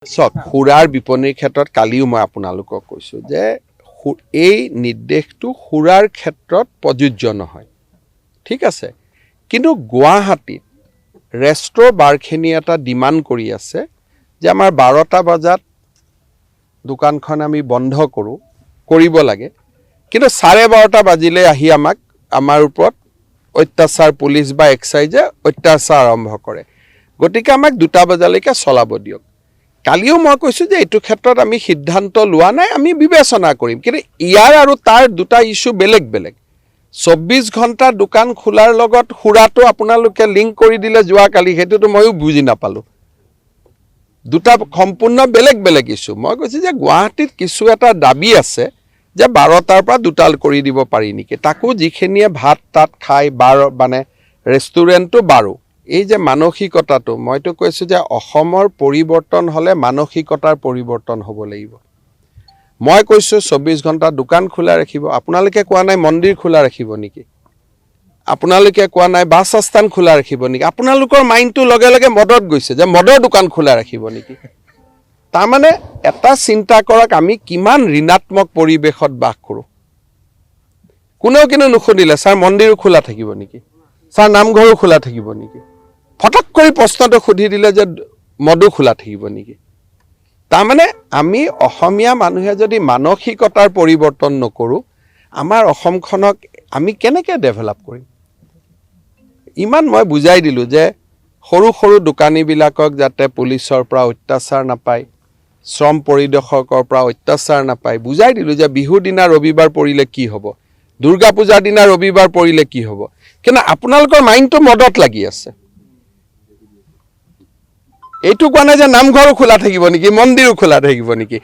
চক সুৰাৰ বিপণীৰ ক্ষেত্ৰত কালিও মই আপোনালোকক কৈছোঁ যে এই নিৰ্দেশটো সুৰাৰ ক্ষেত্ৰত প্ৰযোজ্য নহয়, ঠিক আছে। কিন্তু গুৱাহাটীত ৰেষ্ট্ৰ' বাৰখিনি এটা ডিমাণ্ড কৰি আছে যে আমাৰ 12টা বজাত দোকানখন আমি বন্ধ কৰিব লাগে, কিন্তু 12:30 বাজিলে আহি আমাৰ ওপৰত অত্যাচাৰ পুলিচ বা এক্সাইজে অত্যাচাৰ আৰম্ভ কৰে। গতিকে আমাক 2টা বজালৈকে চলাব দিয়ক। কালিও মই কৈছোঁ যে এইটো ক্ষেত্ৰত আমি সিদ্ধান্ত লোৱা নাই, আমি বিবেচনা কৰিম। কিন্তু ইয়াৰ আৰু তাৰ দুটা ইস্যু বেলেগ বেলেগ। 24 ঘণ্টা দোকান খোলাৰ লগত সুৰাটো আপোনালোকে লিংক কৰি দিলে যোৱাকালি, সেইটোতো ময়ো বুজি নাপালোঁ। দুটা সম্পূৰ্ণ বেলেগ বেলেগ ইস্যু। মই কৈছোঁ যে গুৱাহাটীত কিছু এটা দাবী আছে যে 12টাৰ পৰা 2টা কৰি দিব পাৰি নেকি, তাকো যিখিনিয়ে ভাত তাত খাই মানে ৰেষ্টুৰেণ্টটো বাৰো। এই যে মানসিকতাটো, মইতো কৈছোঁ যে অসমৰ পৰিৱৰ্তন হ'লে মানসিকতাৰ পৰিৱৰ্তন হ'ব লাগিব। মই কৈছোঁ 24 ঘণ্টা দোকান খোলা ৰাখিব, আপোনালোকে কোৱা নাই মন্দিৰ খোলা ৰাখিব নেকি, আপোনালোকে কোৱা নাই বাছ আস্থান খোলা ৰাখিব নেকি। আপোনালোকৰ মাইণ্ডটো লগে লগে মদত গৈছে যে মদৰ দোকান খোলা ৰাখিব নেকি। তাৰমানে এটা চিন্তা কৰক, আমি কিমান ঋণাত্মক পৰিৱেশত বাস কৰোঁ। কোনেও কিন্তু নুসুধিলে ছাৰ মন্দিৰো খোলা থাকিব নেকি, ছাৰ নামঘৰো খোলা থাকিব নেকি। ফটক কৰি প্ৰশ্নটো সুধি দিলে যে মদো খোলা থাকিব নেকি। তাৰমানে আমি অসমীয়া মানুহে যদি মানসিকতাৰ পৰিৱৰ্তন নকৰোঁ, আমাৰ অসমখনক আমি কেনেকৈ ডেভেলপ কৰিম। ইমান মই বুজাই দিলোঁ যে সৰু সৰু দোকানীবিলাকক যাতে পুলিচৰ পৰা অত্যাচাৰ নাপায়, শ্ৰম পৰিদৰ্শকৰ পৰা অত্যাচাৰ নাপায়, বুজাই দিলোঁ যে বিহুৰ দিনা ৰবিবাৰ পৰিলে কি হ'ব, দুৰ্গা পূজাৰ দিনা ৰবিবাৰ পৰিলে কি হ'ব। কিন্তু আপোনালোকৰ মাইণ্ডটো মদত লাগি আছে। এইটো কোৱা নাই যে নামঘৰো খোলা থাকিব নেকি, মন্দিৰো খোলা থাকিব নেকি।